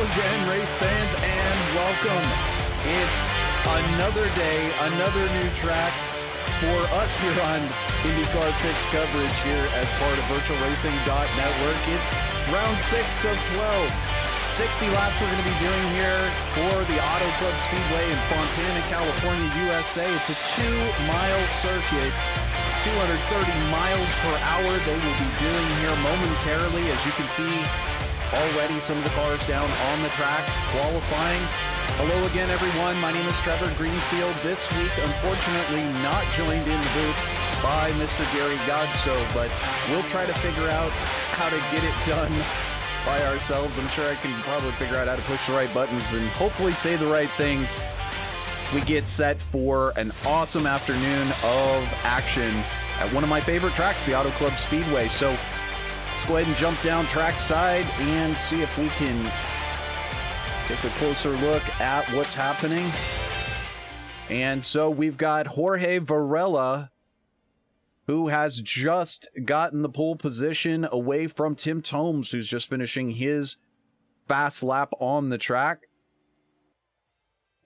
again, race fans, and welcome. It's another day, another new track for us here on IndyCar Fixed coverage here as part of VirtualRacing.NETWORK. It's round 6 of 12. 60 laps we're going to be doing here for the Auto Club Speedway in Fontana, California, USA. It's a 2-mile circuit, 230 miles per hour they will be doing here momentarily. As you can see, already some of the cars down on the track qualifying. Hello again, everyone. My name is Trevor Greenfield. This week, unfortunately, not joined in the booth by Mr. Gary Godso, but we'll try to figure out how to get it done by ourselves. I'm sure I can probably figure out how to push the right buttons and hopefully say the right things. We get set for an awesome afternoon of action at one of my favorite tracks, the Auto Club Speedway. So let's go ahead and jump down trackside and see if we can take a closer look at what's happening. And so we've got Jorge Varela, who has just gotten the pole position away from Tim Tomes, who's just finishing his fast lap on the track.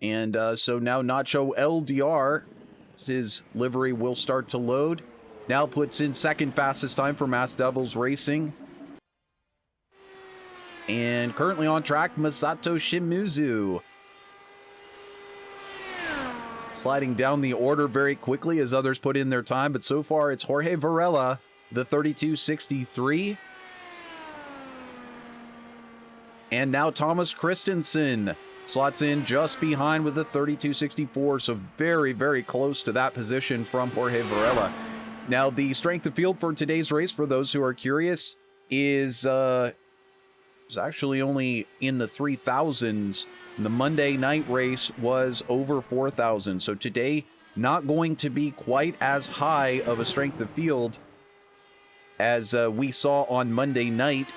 And so now Nacho LDR, his livery will start to load. Now puts in second fastest time for Mass Devils Racing. And currently on track, Masato Shimizu. Sliding down the order very quickly as others put in their time, but so far it's Jorge Varela, the 32.63. And now Thomas Christensen slots in just behind with the 32.64, so very, very close to that position from Jorge Varela. Now, the strength of field for today's race, for those who are curious, is actually only in the 3,000s. The Monday night race was over 4,000. So today, not going to be quite as high of a strength of field as we saw on Monday night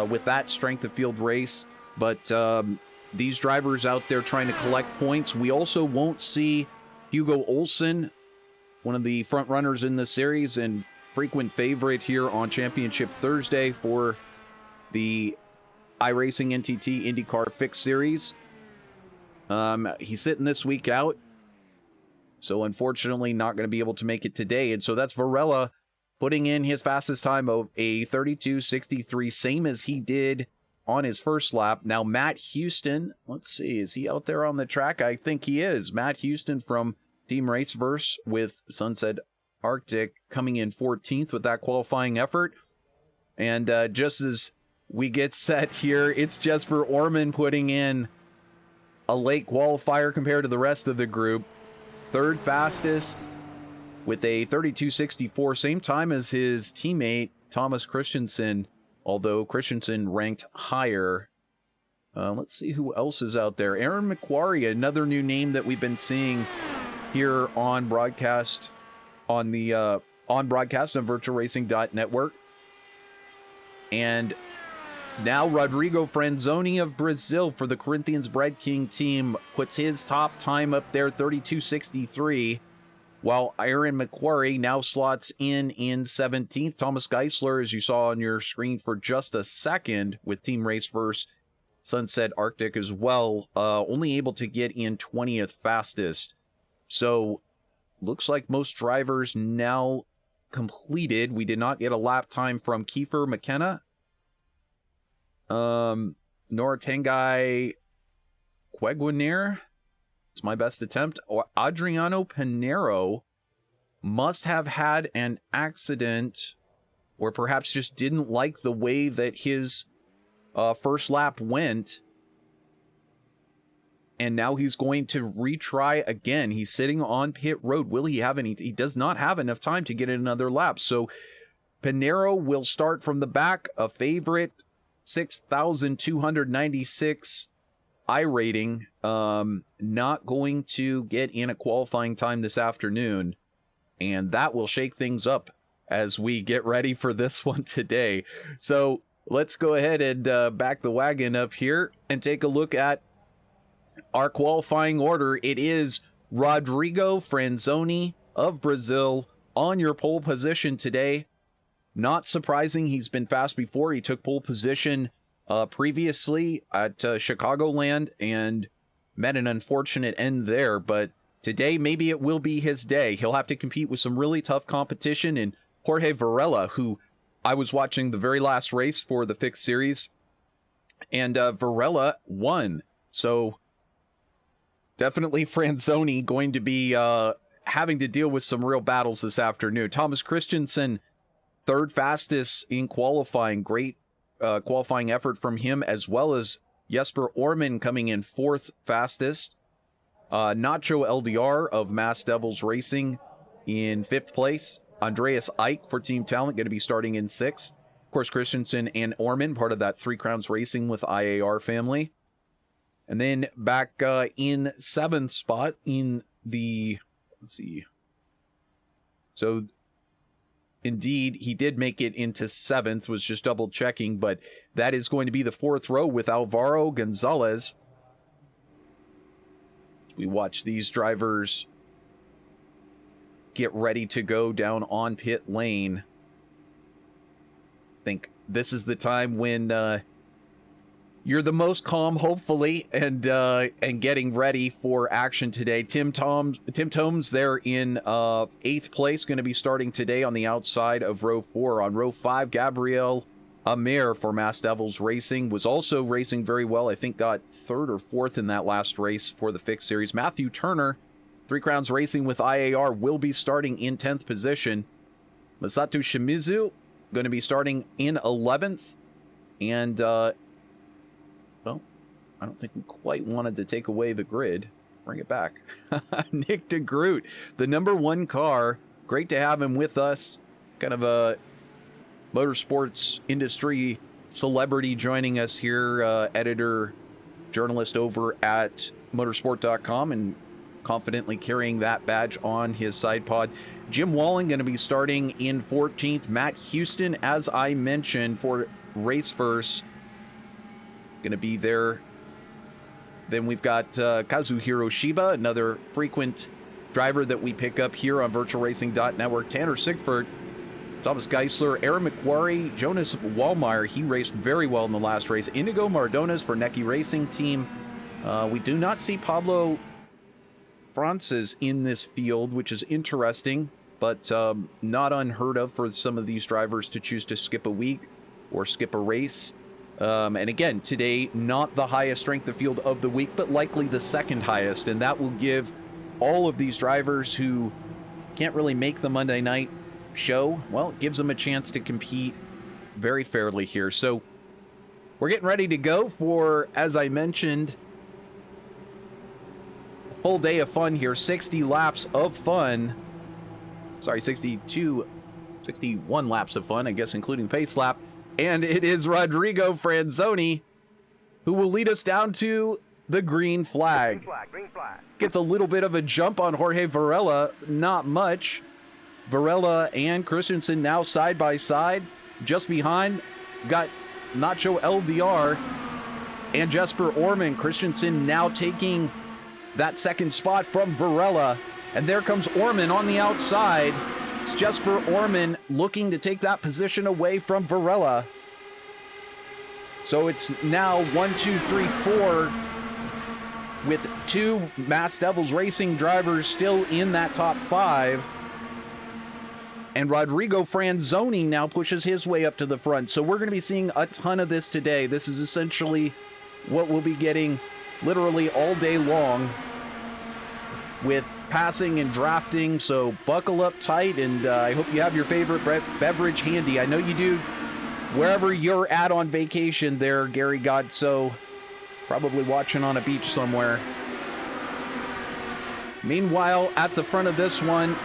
with that strength of field race. But these drivers out there trying to collect points. We also won't see Hugo Olsen, one of the front runners in the series and frequent favorite here on Championship Thursday for the iRacing NTT IndyCar Fixed Series. He's sitting this week out, so unfortunately not going to be able to make it today. And so that's Varela putting in his fastest time of a 32.63, same as he did on his first lap. Now Matt Houston, let's see, is he out there on the track? I think he is. Matt Houston from Team Raceverse with Sunset Arctic coming in 14th with that qualifying effort. And just as we get set here, it's Jesper Orman putting in a late qualifier compared to the rest of the group. Third fastest with a 32.64, same time as his teammate Thomas Christensen, although Christensen ranked higher. Let's see who else is out there. Aaron McQuarrie, another new name that we've been seeing here on broadcast on the on VirtualRacing.NETWORK. And now Rodrigo Franzoni of Brazil for the Corinthians Bread King team puts his top time up there, 32.63, while Aaron McQuarrie now slots in 17th. Thomas Geisler, as you saw on your screen for just a second with Team Raceverse Sunset Arctic as well, only able to get in 20th fastest. So looks like most drivers now completed. We did not get a lap time from Kiefer McKenna. Noratengai Queguanir, it's my best attempt. Or Adriano Pinero must have had an accident, or perhaps just didn't like the way that his first lap went, and now he's going to retry again. He's sitting on pit road. Will he have any? He does not have enough time to get another lap. So Pinero will start from the back, a favorite, 6,296 iRating. Not going to get in a qualifying time this afternoon, and that will shake things up as we get ready for this one today. So let's go ahead and back the wagon up here and take a look at our qualifying order. It is Rodrigo Franzoni of Brazil on your pole position today. Not surprising, he's been fast before. He took pole position previously at Chicagoland and met an unfortunate end there, but today maybe it will be his day. He'll have to compete with some really tough competition in Jorge Varela, who I was watching the very last race for the Fixed Series, and Varela won. So definitely Franzoni going to be having to deal with some real battles this afternoon. Thomas Christensen, third fastest in qualifying. Great qualifying effort from him, as well as Jesper Orman coming in fourth fastest. Nacho LDR of Mass Devils Racing in fifth place. Andreas Eich for Team Talent going to be starting in sixth. Of course, Christensen and Orman, part of that Three Crowns Racing with IAR family. And then back in seventh spot in the, let's see. So indeed, he did make it into seventh, was just double checking, but that is going to be the fourth row with Alvaro Gonzalez. We watch these drivers get ready to go down on pit lane. I think this is the time when you're the most calm, hopefully, and getting ready for action today. Tim Tomes there in eighth place, going to be starting today on the outside of row 4. On row 5, Gabriel Amir for Mass Devils Racing was also racing very well. I think got third or fourth in that last race for the Fixed Series. Matthew Turner, Three Crowns Racing with IAR, will be starting in 10th position. Masato Shimizu going to be starting in 11th. And, well, I don't think we quite wanted to take away the grid. Bring it back. Nick DeGroot, the #1 car. Great to have him with us. Kind of a motorsports industry celebrity joining us here. Editor, journalist over at motorsport.com, and confidently carrying that badge on his side pod. Jim Wallen going to be starting in 14th. Matt Houston, as I mentioned, for race first, going to be there. Then we've got Kazuhiro Shiba, another frequent driver that we pick up here on virtualracing.network. Tanner Sigford, Thomas Geisler, Aaron McQuarrie, Jonas Wallmeyer. He raced very well in the last race. Inigo Mardones for Necki Racing Team. We do not see Pablo Francis in this field, which is interesting, but not unheard of for some of these drivers to choose to skip a week or skip a race. And again, today, not the highest strength of field of the week, but likely the second highest. And that will give all of these drivers who can't really make the Monday night show, well, it gives them a chance to compete very fairly here. So we're getting ready to go for, as I mentioned, a full day of fun here. 60 laps of fun. Sorry, 61 laps of fun, I guess, including pace lap. And it is Rodrigo Franzoni who will lead us down to the green flag. Green flag. Gets a little bit of a jump on Jorge Varela, not much. Varela and Christensen now side by side. Just behind, got Nacho LDR and Jesper Orman. Christensen now taking that second spot from Varela. And there comes Orman on the outside. It's Jesper Orman looking to take that position away from Varela. So it's now 1, 2, 3, 4 with 2 Mass Devils Racing drivers still in that top 5. And Rodrigo Franzoni now pushes his way up to the front. So we're going to be seeing a ton of this today. This is essentially what we'll be getting literally all day long with passing and drafting. So buckle up tight, and I hope you have your favorite beverage handy. I know you do wherever you're at on vacation there, Gary Godso. Probably watching on a beach somewhere. Meanwhile, at the front of this one,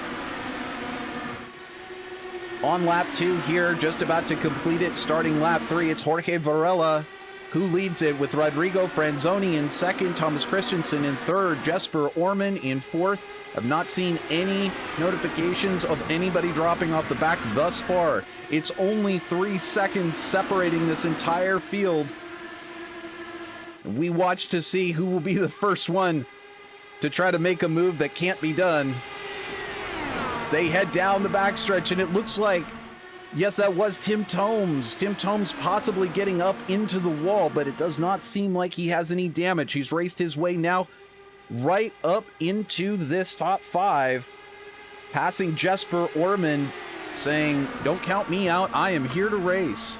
on lap 2 here, just about to complete it, starting lap 3, it's Jorge Varela who leads it with Rodrigo Franzoni in second, Thomas Christensen in third, Jesper Orman in fourth. I've not seen any notifications of anybody dropping off the back thus far. It's only 3 seconds separating this entire field. We watch to see who will be the first one to try to make a move that can't be done. They head down the backstretch, and it looks like Yes, that was Tim Tomes. Tim Tomes possibly getting up into the wall, but it does not seem like he has any damage. He's raced his way now right up into this top 5, passing Jesper Orman, saying, "Don't count me out. I am here to race."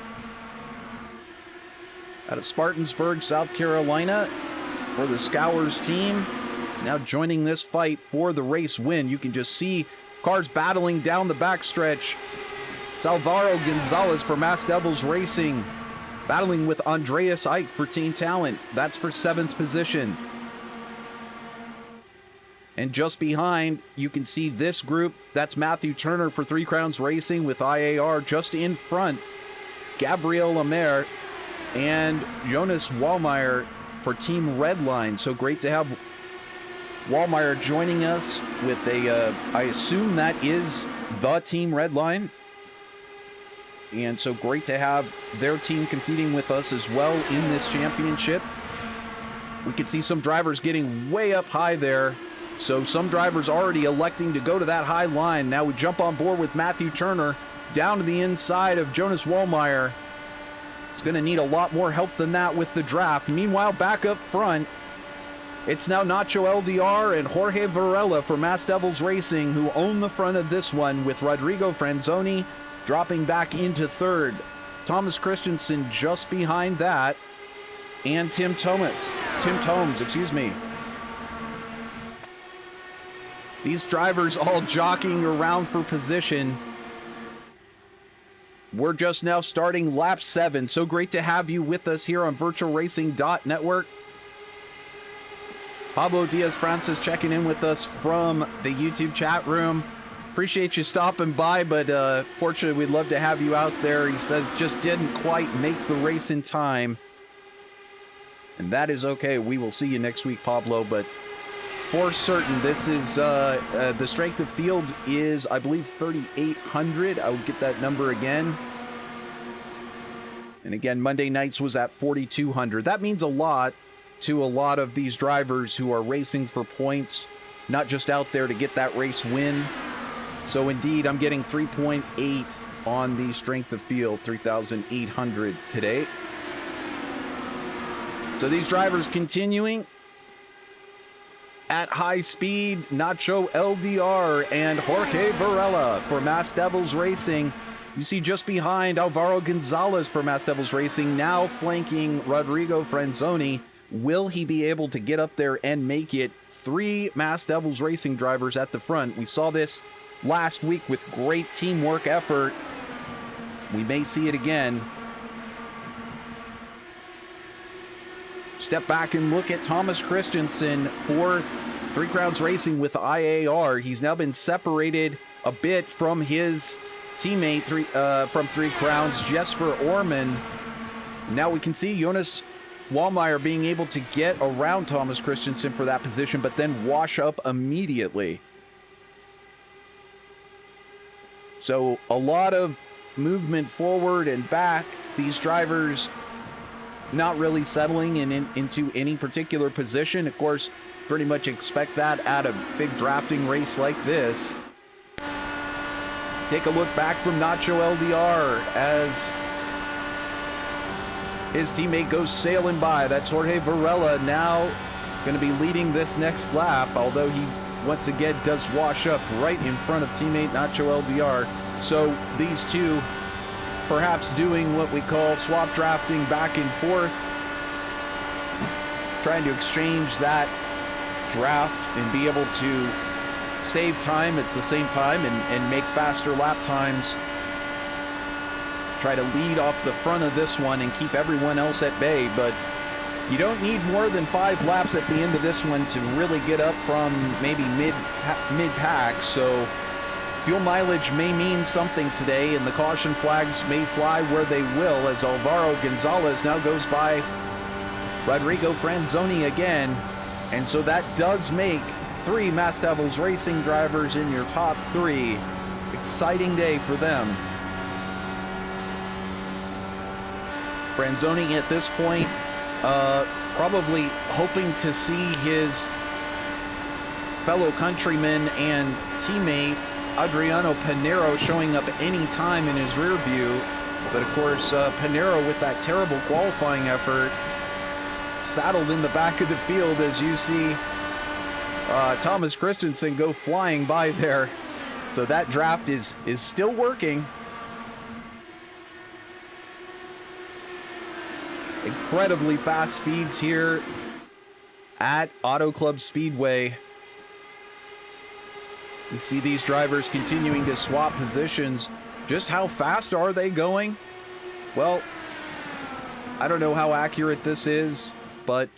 Out of Spartansburg, South Carolina, for the Scours team, now joining this fight for the race win. You can just see cars battling down the backstretch. It's Alvaro Gonzalez for Mass Devils Racing, battling with Andreas Eick for Team Talent. That's for 7th position. And just behind, you can see this group. That's Matthew Turner for Three Crowns Racing with IAR. Just in front, Gabriel Lemaire and Jonas Wallmeyer for Team Redline. So great to have Wallmeyer joining us with a, I assume that is the Team Redline. And so great to have their team competing with us as well in this championship. We can see some drivers getting way up high there. So some drivers already electing to go to that high line. Now we jump on board with Matthew Turner down to the inside of Jonas Wallmeyer. It's going to need a lot more help than that with the draft. Meanwhile, back up front, it's now Nacho LDR and Jorge Varela for Mass Devils Racing who own the front of this one, with Rodrigo Franzoni dropping back into 3rd. Thomas Christensen just behind that, and Tim Tomes, excuse me. These drivers all jockeying around for position. We're just now starting lap 7. So great to have you with us here on VirtualRacing.NETWORK. Pablo Diaz-Francis checking in with us from the YouTube chat room. Appreciate you stopping by, but fortunately, we'd love to have you out there. He says just didn't quite make the race in time. And that is okay. We will see you next week, Pablo. But for certain, this is the strength of field is, I believe, 3,800. I will get that number again. And again, Monday nights was at 4,200. That means a lot to a lot of these drivers who are racing for points, not just out there to get that race win. So indeed, I'm getting 3.8 on the strength of field, 3,800 today. So these drivers continuing at high speed. Nacho LDR and Jorge Varela for Mass Devils Racing. You see just behind Alvaro Gonzalez for Mass Devils Racing, now flanking Rodrigo Franzoni. Will he be able to get up there and make it? 3 Mass Devils Racing drivers at the front. We saw this last week with great teamwork effort. We may see it again. Step back and look at Thomas Christensen for Three Crowns Racing with IAR. He's now been separated a bit from his teammate from Three Crowns, Jesper Orman. Now we can see Jonas Wallmeyer being able to get around Thomas Christensen for that position, but then wash up immediately. So a lot of movement forward and back. These drivers not really settling into any particular position. Of course, pretty much expect that at a big drafting race like this. Take a look back from Nacho LDR as his teammate goes sailing by. That's Jorge Varela now going to be leading this next lap, although he once again does wash up right in front of teammate Nacho LDR. So these two perhaps doing what we call swap drafting back and forth, trying to exchange that draft and be able to save time at the same time and make faster lap times. Try to lead off the front of this one and keep everyone else at bay, but you don't need more than 5 laps at the end of this one to really get up from maybe mid-pack, so fuel mileage may mean something today, and the caution flags may fly where they will as Alvaro Gonzalez now goes by Rodrigo Franzoni again. And so that does make 3 Mass Devils Racing drivers in your top 3. Exciting day for them. Franzoni at this point probably hoping to see his fellow countryman and teammate Adriano Pinero showing up any time in his rear view. But of course, Pinero with that terrible qualifying effort saddled in the back of the field as you see Thomas Christensen go flying by there. So that draft is still working. Incredibly fast speeds here at Auto Club Speedway. You see these drivers continuing to swap positions. Just how fast are they going? Well, I don't know how accurate this is, but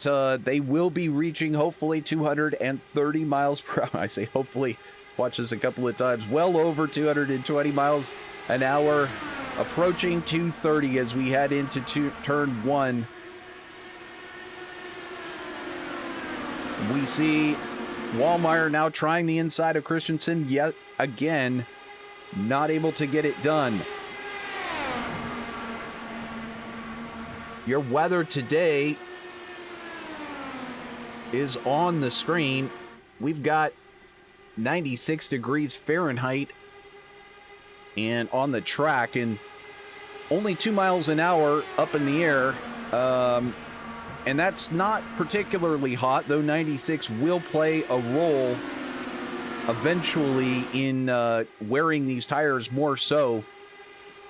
they will be reaching hopefully 230 miles per hour. I say hopefully, watch this a couple of times. Well over 220 miles an hour, approaching 230 as we head into turn 1. We see Wallmeyer now trying the inside of Christensen yet again, not able to get it done. Your weather today is on the screen. We've got 96 degrees Fahrenheit and on the track and only 2 miles an hour up in the air. And that's not particularly hot, though 96 will play a role eventually in wearing these tires more so.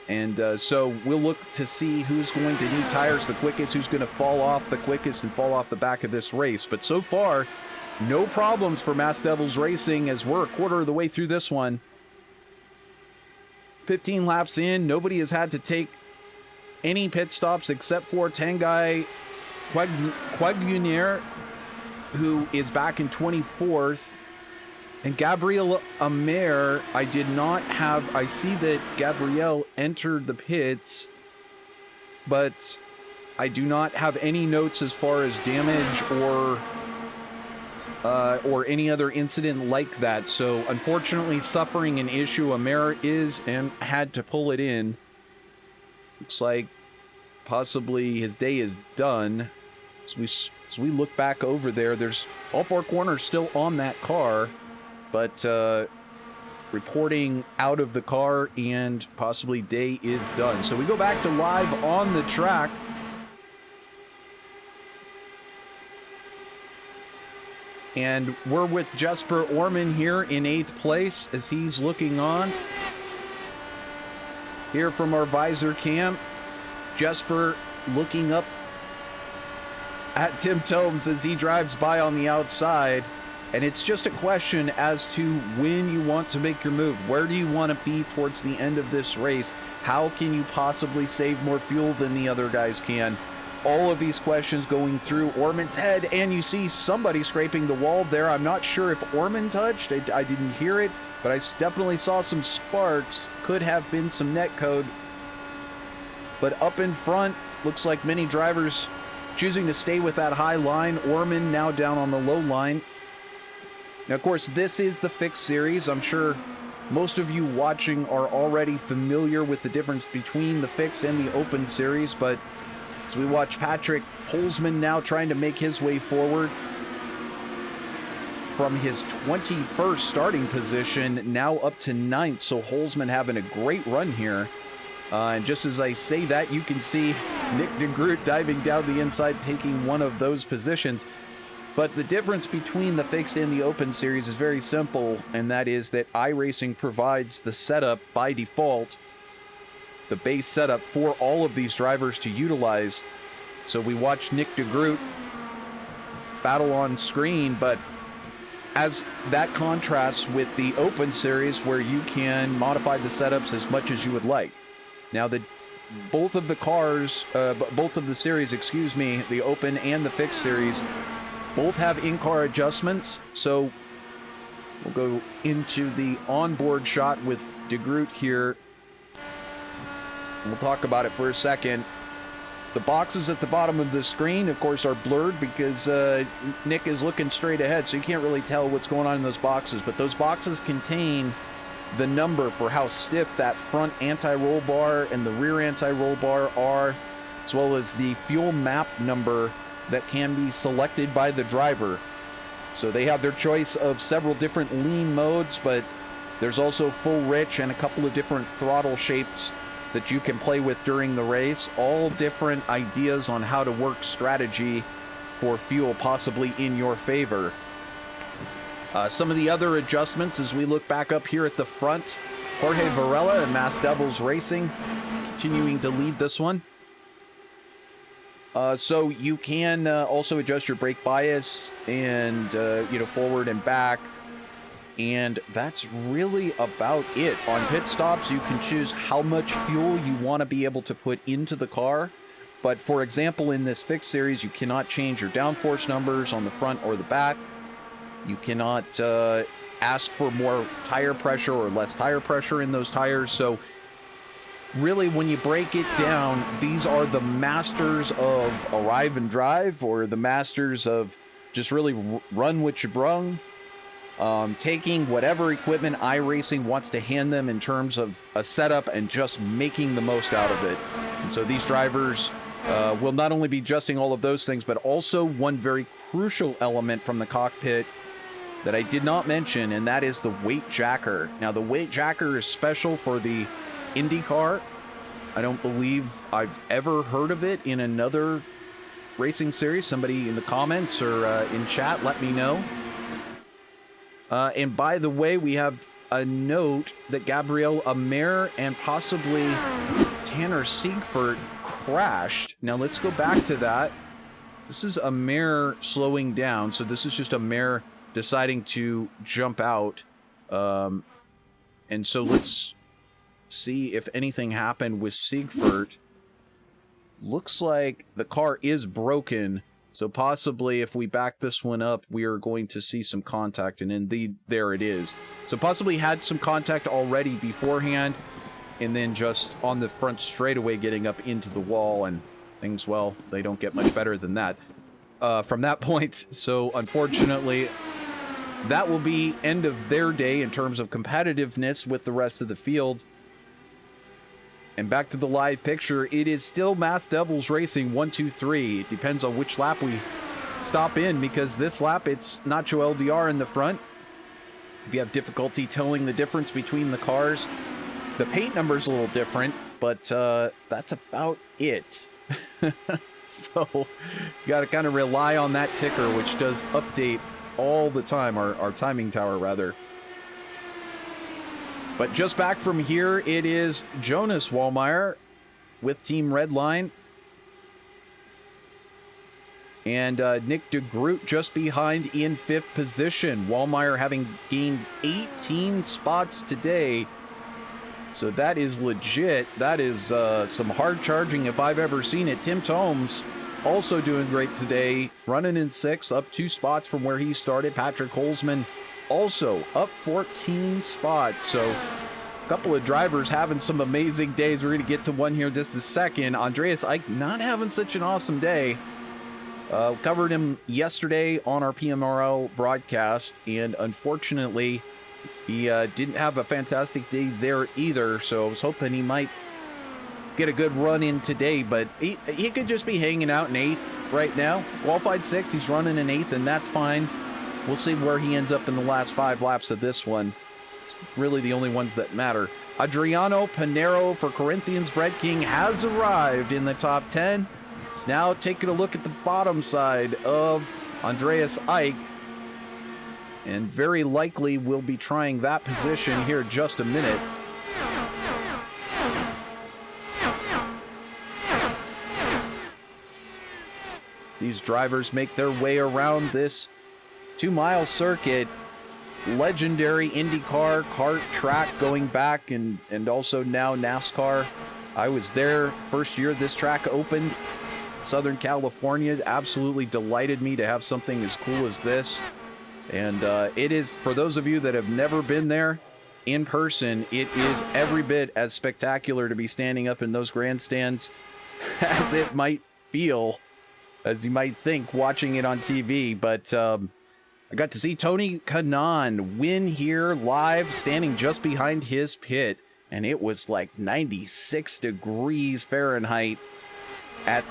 And so we'll look to see who's going to need tires the quickest, who's going to fall off the quickest and fall off the back of this race. But so far, no problems for Mass Devils Racing as we're a quarter of the way through this one. 15 laps in, nobody has had to take any pit stops except for Tanguy Quaglionier, who is back in 24th. And Gabriel Amer, I see that Gabriel entered the pits, but I do not have any notes as far as damage or any other incident like that. So unfortunately, suffering an issue, Amer is and had to pull it in. Looks like possibly his day is done. As we look back over there, there's all four corners still on that car, but reporting out of the car and possibly day is done. So we go back to live on the track. And we're with Jesper Orman here in 8th place as he's looking on. Here from our visor cam, Jesper looking up at Tim Tobes as he drives by on the outside. And it's just a question as to when you want to make your move. Where do you want to be towards the end of this race? How can you possibly save more fuel than the other guys can? All of these questions going through Orman's head, and you see somebody scraping the wall there. I'm not sure if Orman touched. I didn't hear it, but I definitely saw some sparks. Could have been some net code. But up in front, looks like many drivers choosing to stay with that high line. Orman now down on the low line. Now, of course, this is the Fixed Series. I'm sure most of you watching are already familiar with the difference between the Fixed and the Open Series, but as we watch Patrick Holzman now trying to make his way forward from his 21st starting position, now up to 9th. So Holzman having a great run here. And just as I say that, you can see Nick DeGroot diving down the inside, taking one of those positions. But the difference between the Fixed and the Open Series is very simple, and that is that iRacing provides the setup by default, the base setup for all of these drivers to utilize. So we watch Nick DeGroot battle on screen, but as that contrasts with the Open Series where you can modify the setups as much as you would like. Now, both of the series, the Open and the Fixed Series, both have in-car adjustments. So we'll go into the onboard shot with DeGroot here. We'll talk about it for a second. The boxes at the bottom of the screen, of course, are blurred because Nick is looking straight ahead, so you can't really tell what's going on in those boxes. But those boxes contain the number for how stiff that front anti-roll bar and the rear anti-roll bar are, as well as the fuel map number that can be selected by the driver. So they have their choice of several different lean modes, but There's also full rich and a couple of different throttle shapes that you can play with during the race. All different ideas on how to work strategy for fuel possibly in your favor. Some of the other adjustments as we look back up here at the front. Jorge Varela and Mass Devils Racing continuing to lead this one. So you can also adjust your brake bias and, forward and back. And that's really about it. On pit stops, you can choose how much fuel you want to be able to put into the car. But for example, in this fixed series, you cannot change your downforce numbers on the front or the back. You cannot ask for more tire pressure or less tire pressure in those tires. So really, when you break it down, these are the masters of arrive and drive, or the masters of just really run what you brung. Taking whatever equipment iRacing wants to hand them in terms of a setup and just making the most out of it. And so these drivers will not only be adjusting all of those things, but also one very crucial element from the cockpit that I did not mention, and that is the weight jacker. Now, the weight jacker is special for the IndyCar. I don't believe I've ever heard of it in another racing series. Somebody in the comments or in chat, let me know. And by the way, we have a note that Gabriel Amer and possibly Tanner Siegfried crashed. Now let's go back to that. This is Amer slowing down. So this is just Amer deciding to jump out. And so let's see if anything happened with Siegfried. Looks like the car is broken. So possibly if we back this one up, we are going to see some contact, and indeed, there it is. So possibly had some contact already beforehand, and then just on the front straightaway getting up into the wall, and things, well, they don't get much better than that from that point. So unfortunately, that will be end of their day in terms of competitiveness with the rest of the field. And back to the live picture, it is still Mass Devils Racing 1, 2, 3. It depends on which lap we stop in, because this lap it's Nacho LDR in the front. If you have difficulty telling the difference between the cars, the paint number is a little different, but that's about it. So you got to kind of rely on that ticker, which does update all the time, our timing tower rather. But just back from here, it is Jonas Wallmeyer with Team Redline. And Nick de Groot just behind in 5th position. Wallmeyer having gained 18 spots today. So that is legit. That is some hard charging if I've ever seen it. Tim Tomes also doing great today. Running in 6th, up 2 spots from where he started. Patrick Holzman also up 14 spots. So a couple of drivers having some amazing days. We're going to get to one here in just a second. Andreas Eick not having such an awesome day. Covered him yesterday on our PMRL broadcast, and unfortunately he didn't have a fantastic day there either. So I was hoping he might get a good run in today, but he could just be hanging out in 8th right now. Qualified 6th, he's running in 8th, and that's fine. We'll see where he ends up in the last 5 laps of this one. It's really the only ones that matter. Adriano Pinero for Corinthians Bread King has arrived in the top 10. It's now taking a look at the bottom side of Andreas Eick, and very likely will be trying that position here in just a minute. These drivers make their way around this 2-mile circuit. Legendary IndyCar kart track going back, and also now NASCAR. I was there first year this track opened. Southern California absolutely delighted me to have something as cool as this. And it is, for those of you that have never been there in person, it is every bit as spectacular to be standing up in those grandstands as it might feel, as you might think watching it on TV. But I got to see Tony Kanaan win here live, standing just behind his pit, and it was like 96 degrees Fahrenheit at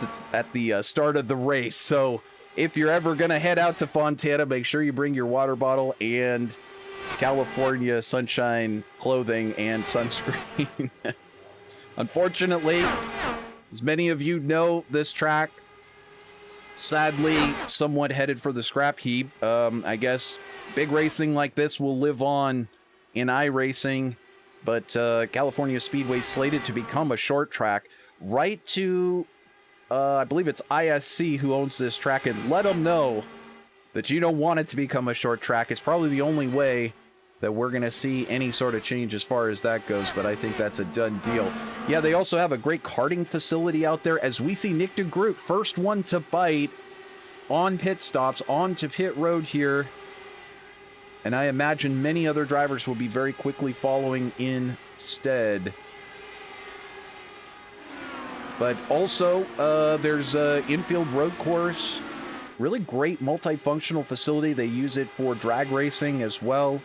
the start of the race. So if you're ever gonna head out to Fontana, make sure you bring your water bottle and California sunshine clothing and sunscreen. Unfortunately, as many of you know, this track, sadly, somewhat headed for the scrap heap. I guess big racing like this will live on in iRacing, but California Speedway slated to become a short track. Write to, I believe it's ISC who owns this track, and let them know that you don't want it to become a short track. It's probably the only way that we're going to see any sort of change as far as that goes, but I think that's a done deal. Yeah, they also have a great karting facility out there, as we see Nick de Groot, first one to bite on pit stops, onto pit road here. And I imagine many other drivers will be very quickly following instead. But also, there's an infield road course. Really great multifunctional facility. They use it for drag racing as well.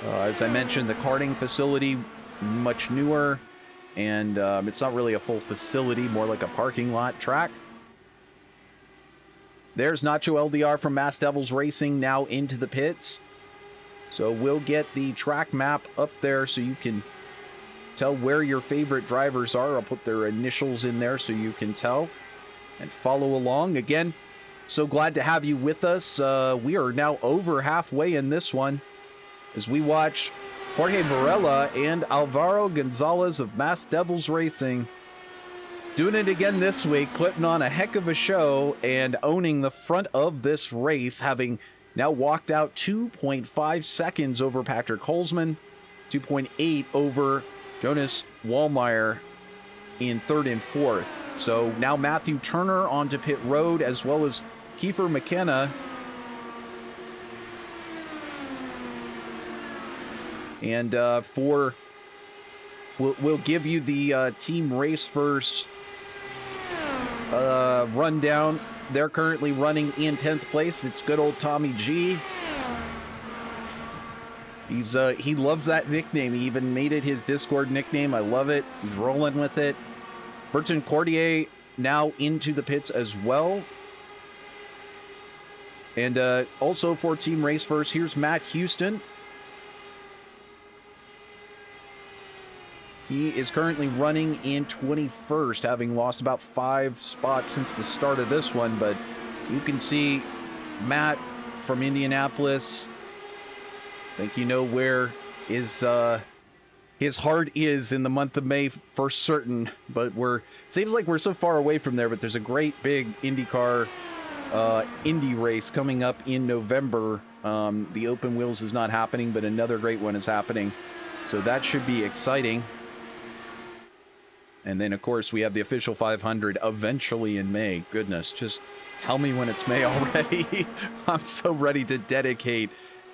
As I mentioned, the karting facility, much newer. And it's not really a full facility, more like a parking lot track. There's Nacho LDR from Mass Devils Racing now into the pits. So we'll get the track map up there so you can tell where your favorite drivers are. I'll put their initials in there so you can tell and follow along. Again, so glad to have you with us. We are now over halfway in this one as we watch Jorge Varela and Alvaro Gonzalez of Mass Devils Racing doing it again this week, putting on a heck of a show and owning the front of this race, having now walked out 2.5 seconds over Patrick Holzman, 2.8 over Jonas Wallmeyer in third and fourth. So now Matthew Turner onto pit road, as well as Kiefer McKenna. And we'll give you the team race first rundown. They're currently running in 10th place. It's good old Tommy G. He loves that nickname. He even made it his Discord nickname. I love it. He's rolling with it. Burton Cordier now into the pits as well. And also for team race first, here's Matt Houston. He is currently running in 21st, having lost about 5 spots since the start of this one. But you can see Matt from Indianapolis. I think you know where his heart is in the month of May for certain. But seems like we're so far away from there. But there's a great big IndyCar Indy race coming up in November. The open wheels is not happening, but another great one is happening. So that should be exciting. And then, of course, we have the official 500 eventually in May. Goodness, just tell me when it's May already. I'm so ready to dedicate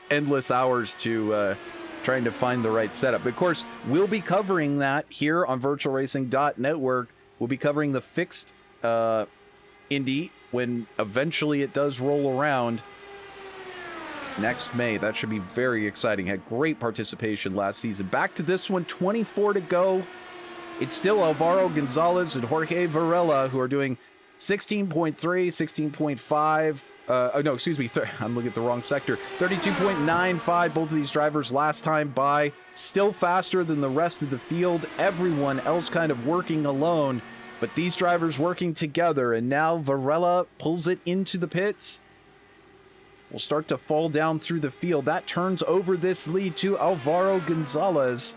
endless hours to trying to find the right setup. Of course, we'll be covering that here on VirtualRacing.NETWORK. We'll be covering the fixed Indy when eventually it does roll around next May. That should be very exciting. Had great participation last season. Back to this one, 24 to go. It's still Alvaro Gonzalez and Jorge Varela who are doing 16.3, 16.5. No, excuse me. I'm looking at the wrong sector. 32.95. Both of these drivers last time by. Still faster than the rest of the field. Everyone else kind of working alone. But these drivers working together. And now Varela pulls it into the pits. Will start to fall down through the field. That turns over this lead to Alvaro Gonzalez.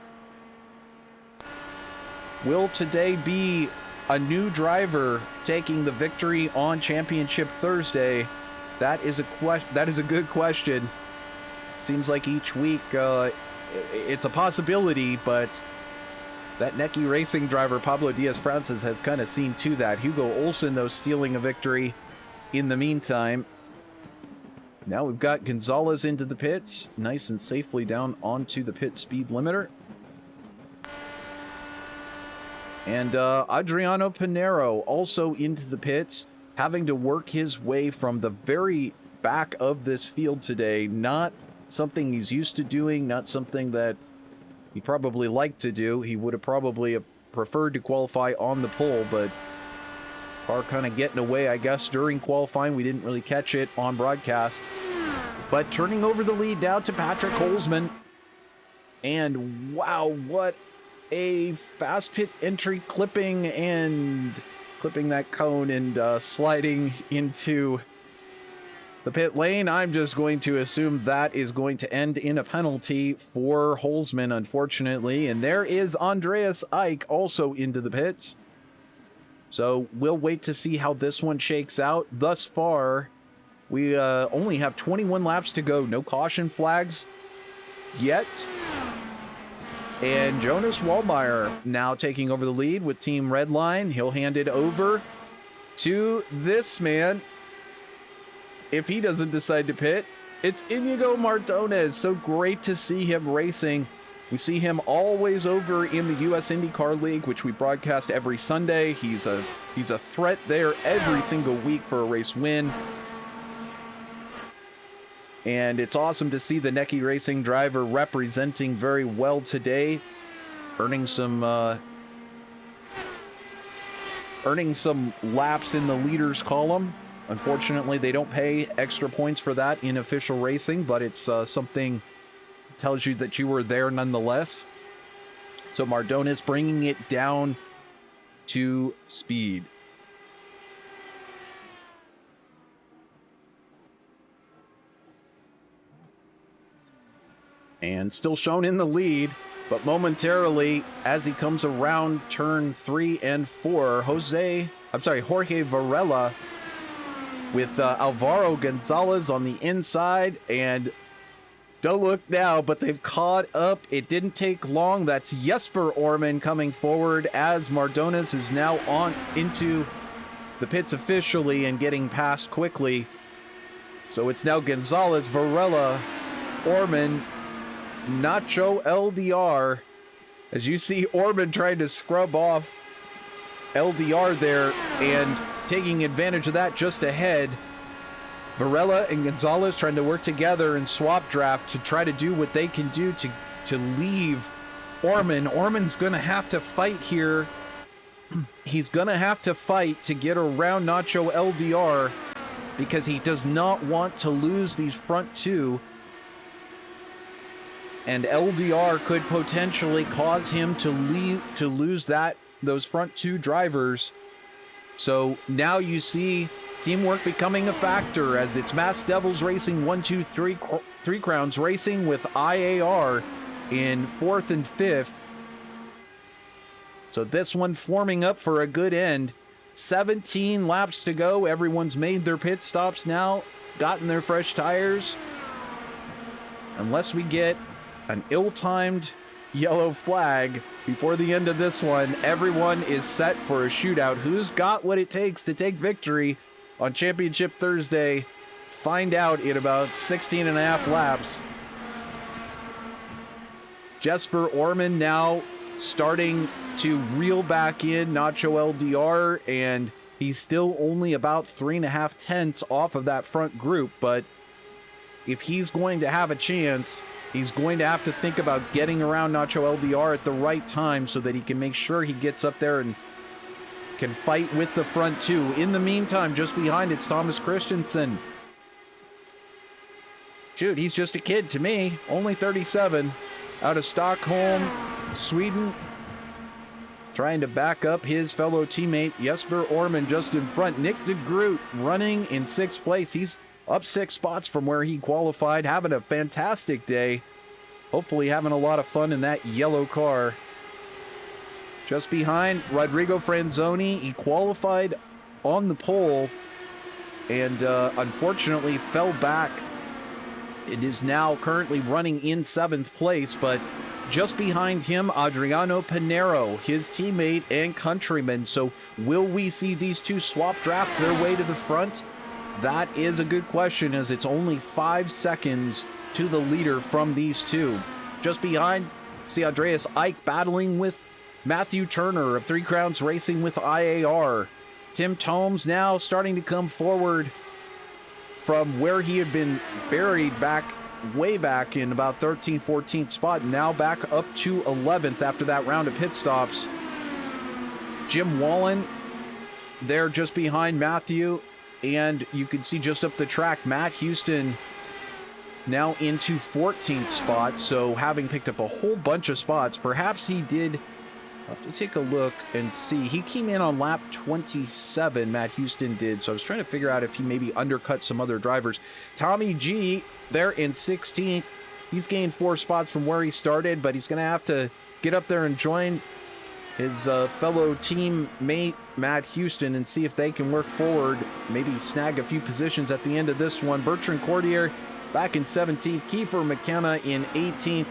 Will today be a new driver taking the victory on Championship Thursday? That is a good question. Seems like each week it's a possibility, but that Necky Racing driver Pablo Diaz-Francis has kind of seen to that. Hugo Olsen, though, stealing a victory in the meantime. Now we've got Gonzalez into the pits, nice and safely down onto the pit speed limiter. And Adriano Pinero also into the pits, having to work his way from the very back of this field today. Not something he's used to doing, not something that he probably liked to do. He would have probably preferred to qualify on the pole, but car kind of getting away, I guess, during qualifying. We didn't really catch it on broadcast. but turning over the lead down to Patrick Holzman. And wow, what a fast pit entry, clipping that cone and sliding into the pit lane. I'm just going to assume that is going to end in a penalty for Holzman, unfortunately. And there is Andreas Eick also into the pits. So we'll wait to see how this one shakes out. Thus far, we only have 21 laps to go. No caution flags yet. And Jonas Wallmeyer now taking over the lead with Team Redline. He'll hand it over to this man. If he doesn't decide to pit, it's Inigo Martinez. So great to see him racing. We see him always over in the US IndyCar League, which we broadcast every Sunday. He's a threat there every single week for a race win. And it's awesome to see the Necky Racing driver representing very well today, earning some laps in the leaders column. Unfortunately, they don't pay extra points for that in official racing, but it's something that tells you that you were there nonetheless. So Mardones bringing it down to speed. And still shown in the lead, but momentarily, as he comes around turn 3 and 4, Jorge Varela with Alvaro Gonzalez on the inside, and don't look now, but they've caught up. It didn't take long. That's Jesper Orman coming forward as Mardones is now on into the pits officially and getting past quickly. So it's now Gonzalez, Varela, Orman, Nacho LDR, as you see Orman trying to scrub off LDR there and taking advantage of that just ahead. Varela and Gonzalez trying to work together and swap draft to try to do what they can do to leave Orman. Orman's going to have to fight here. He's going to have to fight to get around Nacho LDR because he does not want to lose these front two. And LDR could potentially cause him to lose those front two drivers. So now you see teamwork becoming a factor as it's Mass Devils Racing 1, 2, 3 Crowns racing with IAR in 4th and 5th. So this one forming up for a good end. 17 laps to go. Everyone's made their pit stops now, gotten their fresh tires. Unless we get an ill-timed yellow flag before the end of this one, everyone is set for a shootout. Who's got what it takes to take victory on Championship Thursday? Find out in about 16 and a half laps. Jesper Orman now starting to reel back in Nacho LDR, and he's still only about 3.5 tenths off of that front group, but if he's going to have a chance, he's going to have to think about getting around Nacho LDR at the right time so that he can make sure he gets up there and can fight with the front two. In the meantime, just behind it's Thomas Christensen. Shoot, he's just a kid to me, only 37, out of Stockholm, Sweden, trying to back up his fellow teammate Jesper Orman just in front. Nick de Groot running in 6th place. He's up 6 spots from where he qualified, having a fantastic day. Hopefully having a lot of fun in that yellow car. Just behind, Rodrigo Franzoni. He qualified on the pole and unfortunately fell back. It is now currently running in 7th place, but just behind him, Adriano Pinero, his teammate and countryman. So will we see these two swap draft their way to the front? That is a good question, as it's only 5 seconds to the leader from these two. Just behind, see Andreas Eick battling with Matthew Turner of 3 Crowns Racing with IAR. Tim Tomes now starting to come forward from where he had been buried way back in about 13th, 14th spot, now back up to 11th after that round of pit stops. Jim Wallen there just behind Matthew. And you can see just up the track, Matt Houston now into 14th spot. So having picked up a whole bunch of spots, perhaps he did. I'll have to take a look and see. He came in on lap 27, Matt Houston did. So I was trying to figure out if he maybe undercut some other drivers. Tommy G, there in 16th. He's gained 4 spots from where he started, but he's going to have to get up there and join his fellow teammate, Matt Houston, and see if they can work forward, maybe snag a few positions at the end of this one. Bertrand Cordier back in 17th. Kiefer McKenna in 18th.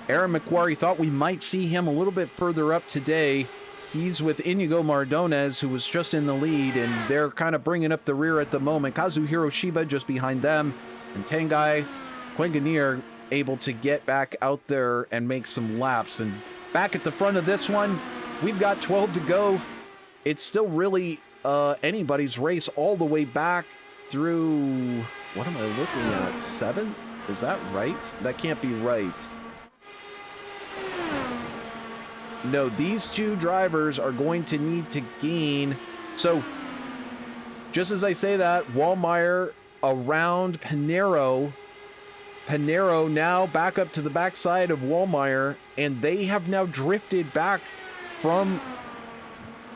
Aaron McQuarrie, thought we might see him a little bit further up today. He's with Inigo Mardones, who was just in the lead, and they're kind of bringing up the rear at the moment. Kazuhiro Shiba just behind them, and Tengai Quenganier able to get back out there and make some laps. And back at the front of this one, we've got 12 to go. It's still really anybody's race all the way back through, what am I looking at, 7? Is that right? That can't be right. No, these two drivers are going to need to gain. So, just as I say that, Wallmeyer around Pinero. Pinero now back up to the backside of Wallmeyer, and they have now drifted back from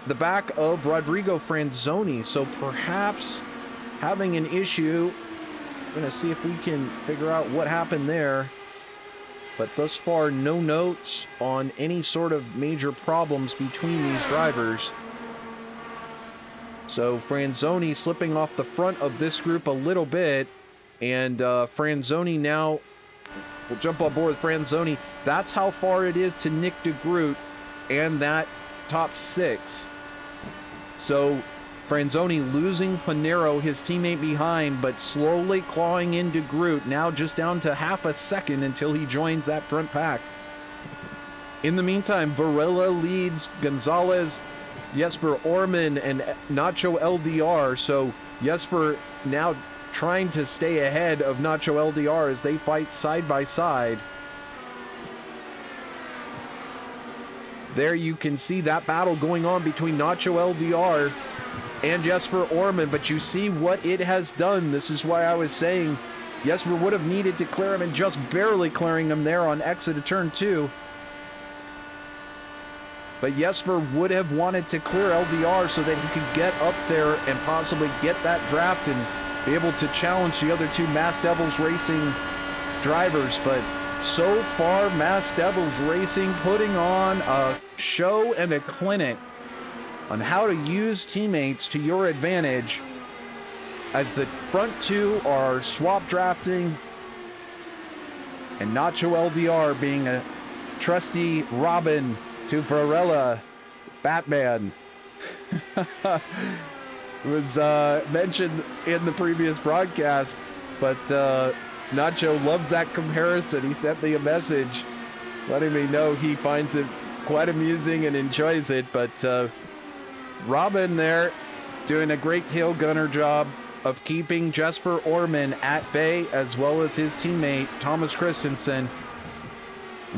the back of Rodrigo Franzoni. So perhaps having an issue. I'm going to see if we can figure out what happened there. But thus far, no notes on any sort of major problems between these drivers. So Franzoni slipping off the front of this group a little bit. And Franzoni now, we'll jump on board with Franzoni. That's how far it is to Nick de Groot and that top 6. So Franzoni losing Pinero, his teammate behind, but slowly clawing into Groot, now just down to half a second until he joins that front pack. In the meantime, Varela leads Gonzalez, Jesper Orman, and Nacho LDR. So Jesper now trying to stay ahead of Nacho LDR as they fight side by side. There you can see that battle going on between Nacho LDR and Jesper Orman, but you see what it has done. This is why I was saying Jesper would have needed to clear him, and just barely clearing him there on exit of turn 2. But Jesper would have wanted to clear LDR so that he could get up there and possibly get that draft and be able to challenge the other 2 Mass Devils Racing drivers. But so far, Mass Devils Racing putting on a show and a clinic on how to use teammates to your advantage, as the front 2 are swap drafting, and Nacho LDR being a trusty Robin to Varela Batman. It was mentioned in the previous broadcast, but Nacho loves that comparison. He sent me a message letting me know he finds it quite amusing and enjoys it. But Robin there doing a great tail gunner job of keeping Jesper Orman at bay, as well as his teammate Thomas Christensen.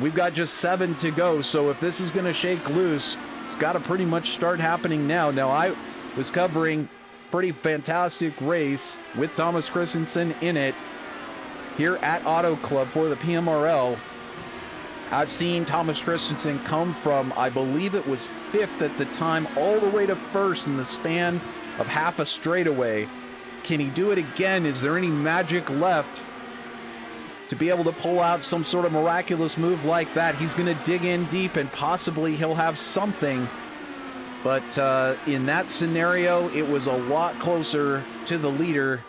We've got just 7 to go, so if this is going to shake loose, it's got to pretty much start happening now. Now, I was covering pretty fantastic race with Thomas Christensen in it here at Auto Club for the PMRL. I've seen Thomas Christensen come from, I believe it was 5th at the time, all the way to 1st in the span of half a straightaway. Can he do it again? Is there any magic left to be able to pull out some sort of miraculous move like that? He's going to dig in deep, and possibly he'll have something. But in that scenario, it was a lot closer to the leader.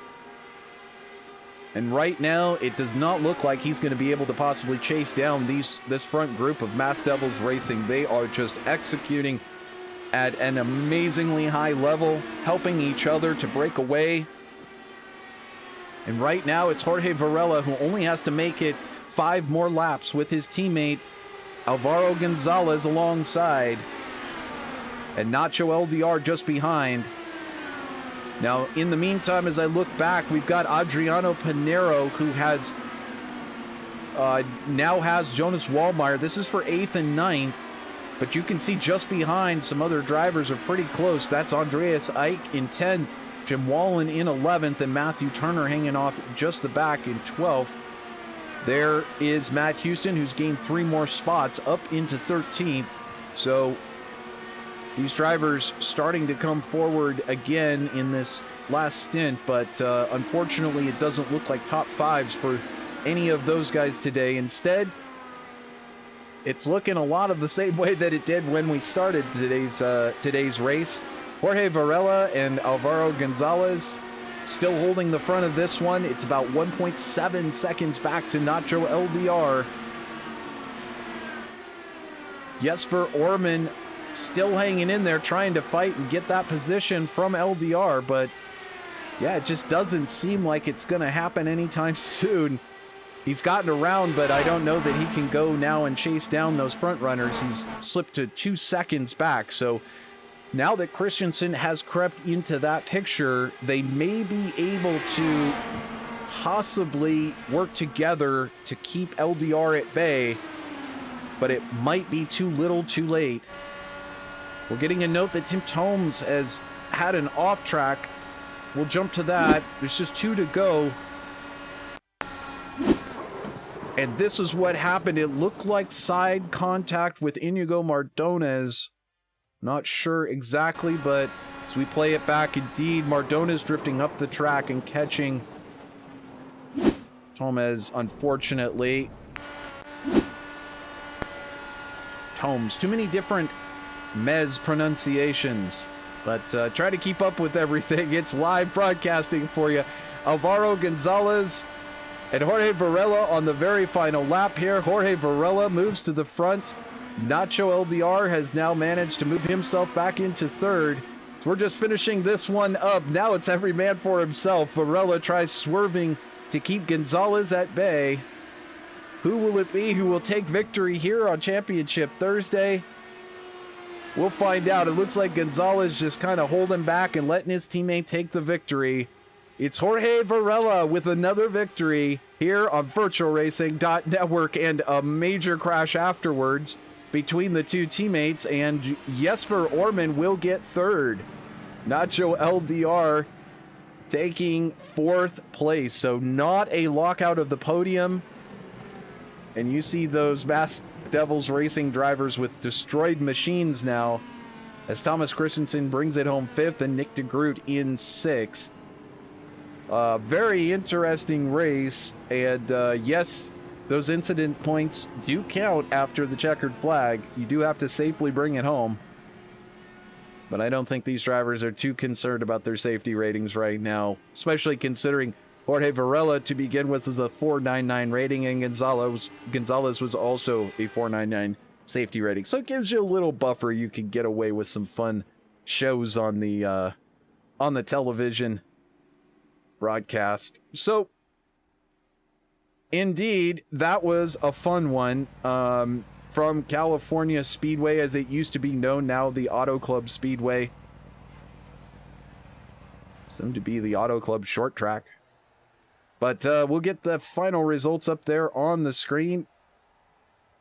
And right now, it does not look like he's going to be able to possibly chase down this front group of Mass Devils Racing. They are just executing at an amazingly high level, helping each other to break away. And right now, it's Jorge Varela who only has to make it 5 more laps with his teammate Alvaro Gonzalez alongside, and Nacho LDR just behind. Now, in the meantime, as I look back, we've got Adriano Pinero, who has now has Jonas Wallmeyer. This is for 8th and 9th, but you can see just behind some other drivers are pretty close. That's Andreas Eick in 10th, Jim Wallen in 11th, and Matthew Turner hanging off just the back in 12th. There is Matt Houston, who's gained 3 more spots up into 13th. So these drivers starting to come forward again in this last stint, but unfortunately it doesn't look like top 5s for any of those guys today. Instead, it's looking a lot of the same way that it did when we started today's race. Jorge Varela and Alvaro Gonzalez still holding the front of this one. It's about 1.7 seconds back to Nacho LDR. Jesper Orman still hanging in there, trying to fight and get that position from LDR, but yeah, it just doesn't seem like it's going to happen anytime soon. He's gotten around, but I don't know that he can go now and chase down those front runners. He's slipped to 2 seconds back. So now that Christensen has crept into that picture, they may be able to possibly work together to keep LDR at bay, but it might be too little too late. We're getting a note that Tim Tomes has had an off track. We'll jump to that. There's just 2 to go. And this is what happened. It looked like side contact with Inigo Mardones. Not sure exactly, but as we play it back, indeed, Mardones drifting up the track and catching Tomes, unfortunately. Tomes, too many different Mez pronunciations, but try to keep up with everything. It's live broadcasting for you. Alvaro Gonzalez and Jorge Varela on the very final lap here. Jorge Varela moves to the front. Nacho LDR has now managed to move himself back into 3rd. So we're just finishing this one up. Now it's every man for himself. Varela tries swerving to keep Gonzalez at bay. Who will it be who will take victory here on Championship Thursday? We'll find out. It looks like Gonzalez just kind of holding back and letting his teammate take the victory. It's Jorge Varela with another victory here on virtualracing.network, and a major crash afterwards between the 2 teammates, and Jesper Orman will get 3rd. Nacho LDR taking 4th place, so not a lockout of the podium. And you see those Masked Devils Racing drivers with destroyed machines now, as Thomas Christensen brings it home 5th and Nick de Groot in 6th. Very interesting race, and yes, those incident points do count after the checkered flag. You do have to safely bring it home, but I don't think these drivers are too concerned about their safety ratings right now, especially considering Jorge Varela to begin with is a 499 rating, and Gonzalez was also a 499 safety rating, so it gives you a little buffer. You can get away with some fun shows on the television broadcast. So indeed, that was a fun one from California Speedway, as it used to be known, now the Auto Club Speedway, soon to be the Auto Club Short Track. But we'll get the final results up there on the screen,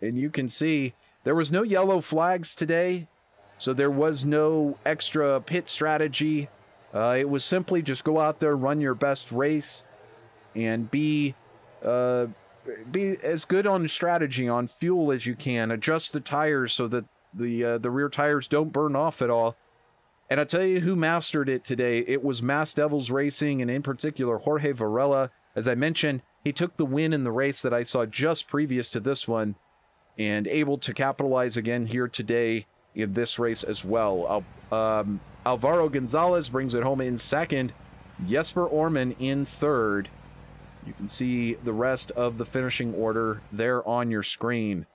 and you can see there was no yellow flags today, so there was no extra pit strategy. It was simply just go out there, run your best race, and be as good on strategy on fuel as you can. Adjust the tires so that the rear tires don't burn off at all. And I'll tell you who mastered it today. It was Masked Devils Racing, and in particular Jorge Varela. As I mentioned, he took the win in the race that I saw just previous to this one, and able to capitalize again here today in this race as well. Alvaro Gonzalez brings it home in 2nd. Jesper Orman in 3rd. You can see the rest of the finishing order there on your screen.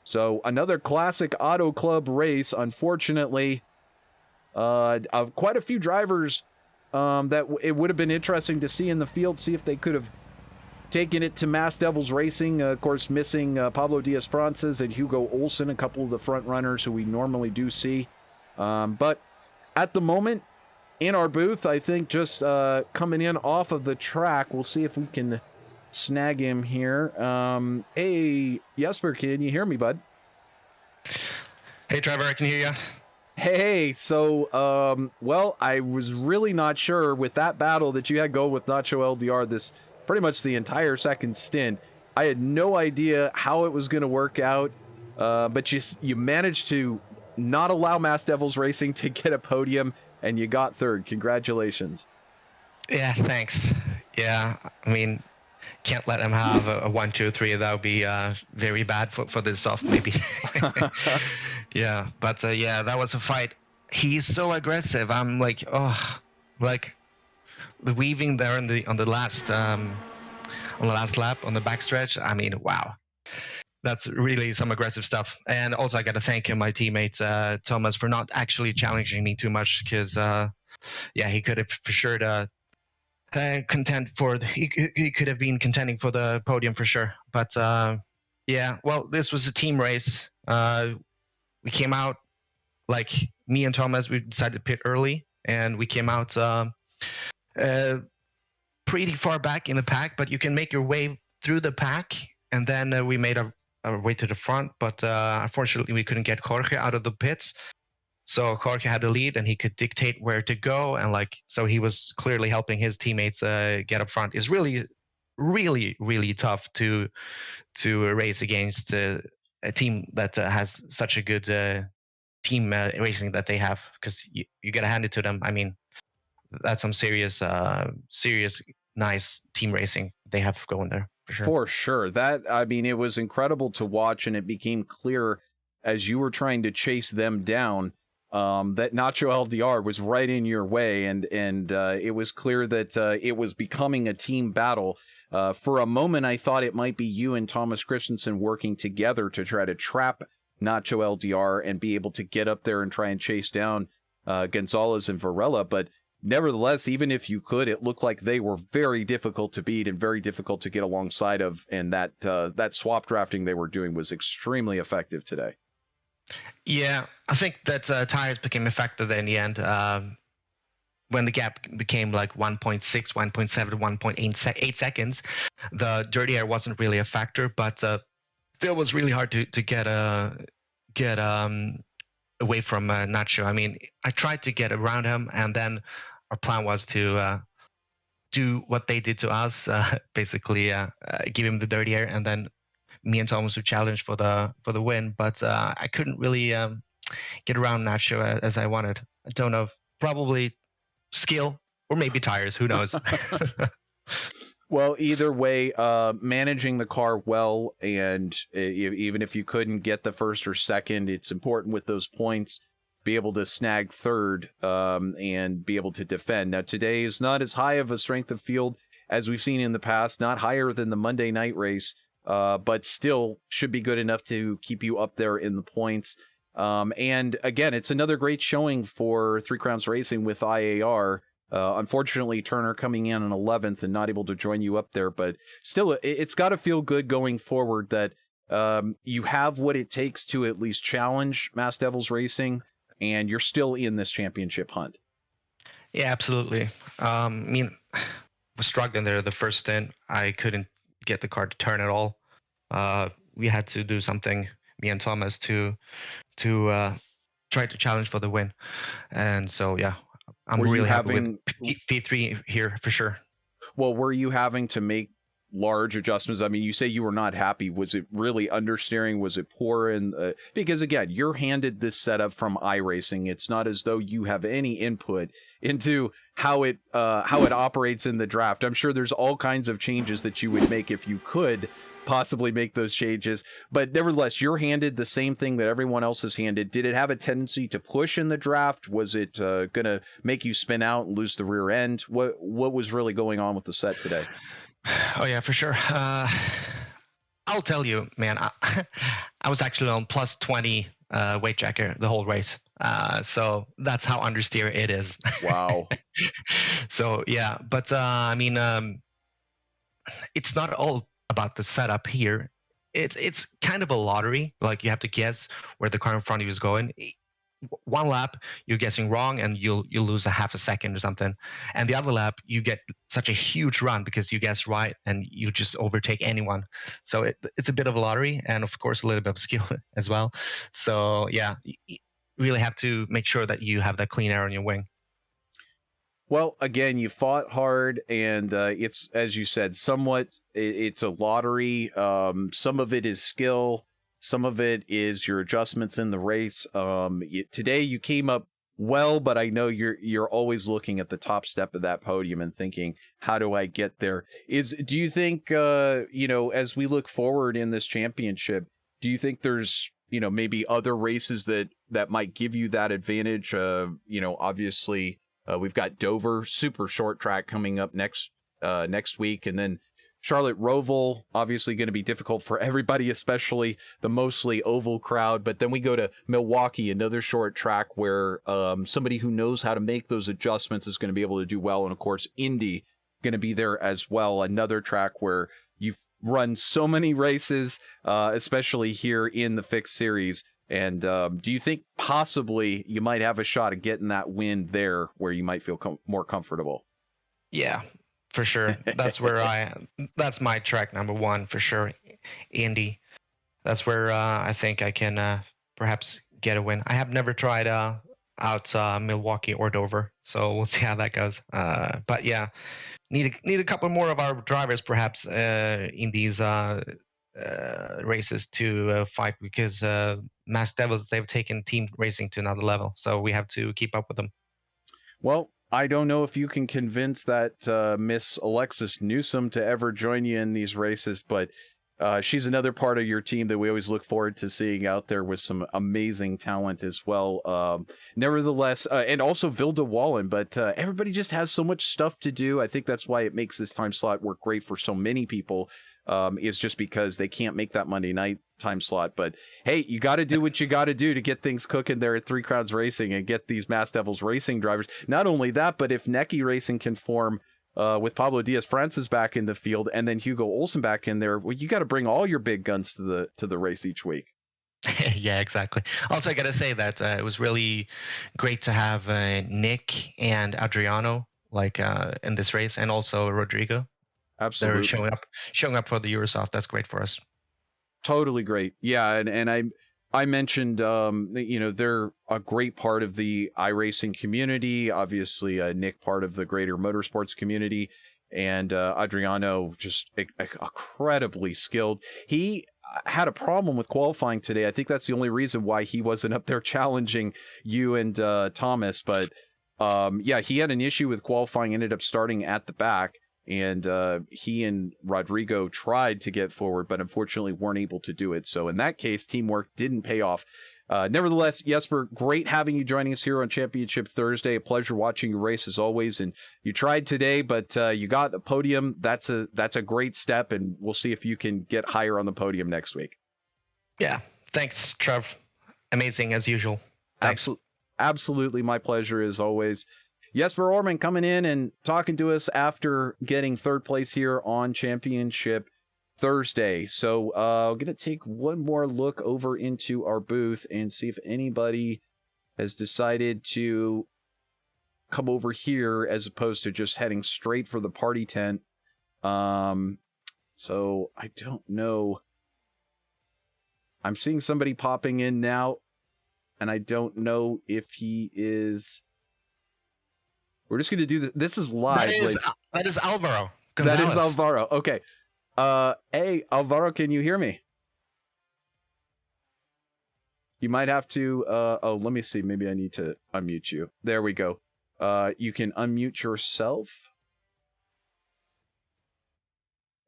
So another classic Auto Club race. Unfortunately, quite a few drivers that it would have been interesting to see in the field, see if they could have taken it to Masked Devils Racing. Of course, missing Pablo Diaz-Frances and Hugo Olsen, a couple of the front runners who we normally do see. But at the moment, in our booth, I think just coming in off of the track, we'll see if we can snag him here. Hey, Jesper, can you hear me, bud? Hey, Trevor, I can hear you. Hey, so, well, I was really not sure with that battle that you had go with Nacho LDR this pretty much the entire second stint. I had no idea how it was going to work out, but you managed to not allow Mass Devils Racing to get a podium, and you got third. Congratulations. Yeah, thanks. Yeah, I mean, can't let him have a 1, 2, 3. That would be very bad for this soft, maybe. Yeah, but yeah, that was a fight. He's so aggressive. I'm like, oh, like the weaving there on the last lap on the backstretch. I mean, wow, that's really some aggressive stuff. And also, I got to thank my teammate Thomas for not actually challenging me too much, because yeah, he could have for sure he could have been contending for the podium for sure. But yeah, well, this was a team race. We came out, like, me and Thomas, we decided to pit early, and we came out pretty far back in the pack, but you can make your way through the pack, and then we made our way to the front, but unfortunately we couldn't get Jorge out of the pits. So Jorge had the lead, and he could dictate where to go, and so he was clearly helping his teammates get up front. It's really, really, really tough to race against a team that has such a good team racing that they have, because you got to hand it to them. I mean, that's some serious, nice team racing they have going there for sure. For sure. That, I mean, it was incredible to watch, and it became clear as you were trying to chase them down that Nacho LDR was right in your way, and it was clear that it was becoming a team battle. For a moment, I thought it might be you and Thomas Christensen working together to try to trap Nacho LDR and be able to get up there and try and chase down Gonzalez and Varela, but nevertheless, even if you could, it looked like they were very difficult to beat and very difficult to get alongside of, and that swap drafting they were doing was extremely effective today. Yeah, I think that tires became effective in the end. When the gap became like 1.6, 1.7, 1.8 seconds, the dirty air wasn't really a factor, but still was really hard to get away from Nacho. I mean, I tried to get around him, and then our plan was to do what they did to us, basically give him the dirty air, and then me and Thomas would challenge for the win. But I couldn't really get around Nacho as I wanted. I don't know, probably skill or maybe tires, who knows. Well, either way, managing the car well, and even if you couldn't get the first or second, it's important with those points, be able to snag third and be able to defend. Now, today is not as high of a strength of field as we've seen in the past, not higher than the Monday night race, but still should be good enough to keep you up there in the points. And again, it's another great showing for Three Crowns Racing with IAR. Unfortunately, Turner coming in 11th and not able to join you up there, but still, it's got to feel good going forward that you have what it takes to at least challenge Mass Devils Racing, and you're still in this championship hunt. Yeah, absolutely. I mean, I was struggling there the first stint. I couldn't get the car to turn at all. We had to do something, me and Thomas, to try to challenge for the win. And so, yeah, I'm really happy with P3 here for sure. Well, were you having to make large adjustments? I mean, you say you were not happy. Was it really understeering? Was it poor? And because again, you're handed this setup from iRacing. It's not as though you have any input into how it operates in the draft. I'm sure there's all kinds of changes that you would make if you could possibly make those changes, but nevertheless, you're handed the same thing that everyone else is handed. Did it have a tendency to push in the draft? Was it gonna make you spin out and lose the rear end? What was really going on with the set today? Oh yeah, for sure. I'll tell you, man, I was actually on plus 20 weight checker the whole race. So that's how understeer it is. Wow. So yeah, but I mean, it's not all about the setup here. It's kind of a lottery. Like, you have to guess where the car in front of you is going. One lap you're guessing wrong and you'll lose a half a second or something, and the other lap you get such a huge run because you guess right and you just overtake anyone. So it's a bit of a lottery, and of course a little bit of skill as well. So yeah, you really have to make sure that you have that clean air on your wing. Well, again, you fought hard, and it's, as you said, somewhat, it's a lottery. Some of it is skill. Some of it is your adjustments in the race. Today you came up well, but I know you're always looking at the top step of that podium and thinking, how do I get there? Do you think, as we look forward in this championship, do you think there's, maybe other races that might give you that advantage? Obviously, we've got Dover, super short track, coming up next week, and then Charlotte Roval, obviously going to be difficult for everybody, especially the mostly oval crowd. But then we go to Milwaukee, another short track where somebody who knows how to make those adjustments is going to be able to do well. And of course, Indy going to be there as well, another track where you've run so many races, especially here in the Fixed Series. And do you think possibly you might have a shot at getting that win there where you might feel more comfortable? Yeah, for sure. That's that's my track number one for sure. Indy. That's where I think I can perhaps get a win. I have never tried out Milwaukee or Dover, so we'll see how that goes. But yeah, need a couple more of our drivers perhaps in these races to fight, because Mass Devils, they've taken team racing to another level, so we have to keep up with them. Well, I don't know if you can convince that Miss Alexis Newsom to ever join you in these races, but she's another part of your team that we always look forward to seeing out there with some amazing talent as well. Nevertheless, and also Vilda Wallen, but everybody just has so much stuff to do. I think that's why it makes this time slot work great for so many people. Is just because they can't make that Monday night time slot. But hey, you got to do what you got to do to get things cooking there at Three Crowns Racing and get these Mass Devils Racing drivers. Not only that, but if Necky Racing can form with Pablo Diaz-Francis back in the field and then Hugo Olsen back in there, well, you got to bring all your big guns to the race each week. Yeah, exactly. Also, I got to say that it was really great to have Nick and Adriano in this race, and also Rodrigo. Absolutely. They're showing up for the Eurosoft. That's great for us. Totally great. Yeah, and I mentioned they're a great part of the iRacing community. Obviously, Nick part of the greater motorsports community, and Adriano just incredibly skilled. He had a problem with qualifying today. I think that's the only reason why he wasn't up there challenging you and Thomas. But yeah, he had an issue with qualifying. Ended up starting at the back. And he and Rodrigo tried to get forward, but unfortunately weren't able to do it. So in that case, teamwork didn't pay off. Nevertheless, Jesper, great having you joining us here on Championship Thursday. A pleasure watching your race as always. And you tried today, but you got the podium. That's a great step, and we'll see if you can get higher on the podium next week. Yeah, thanks, Trev. Amazing as usual. Absolutely, my pleasure as always. Jesper Orman coming in and talking to us after getting third place here on Championship Thursday. So I'm going to take one more look over into our booth and see if anybody has decided to come over here as opposed to just heading straight for the party tent. So I don't know. I'm seeing somebody popping in now, and I don't know if he is... We're just going to do this. This is live. That is Alvaro Gonzalez. That is Alvaro. Okay. Hey, Alvaro, can you hear me? You might have to... let me see. Maybe I need to unmute you. There we go. You can unmute yourself.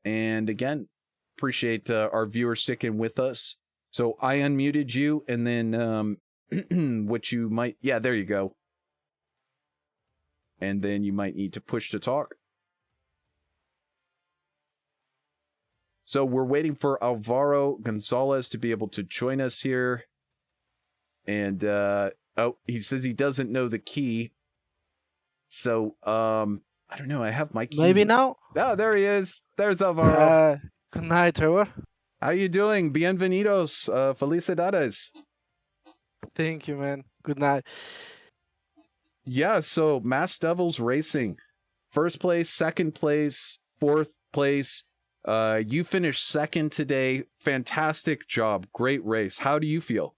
And again, appreciate our viewers sticking with us. So I unmuted you, and then what you might... Yeah, there you go. And then you might need to push to talk. So we're waiting for Alvaro Gonzalez to be able to join us here. And, he says he doesn't know the key. So, I don't know. I have my key. Maybe now? Oh, there he is. There's Alvaro. Good night, Trevor. How you doing? Bienvenidos. Felicidades. Thank you, man. Good night. Yeah, so Mass Devils Racing, first place, second place, fourth place. You finished second today. Fantastic job. Great race. How do you feel?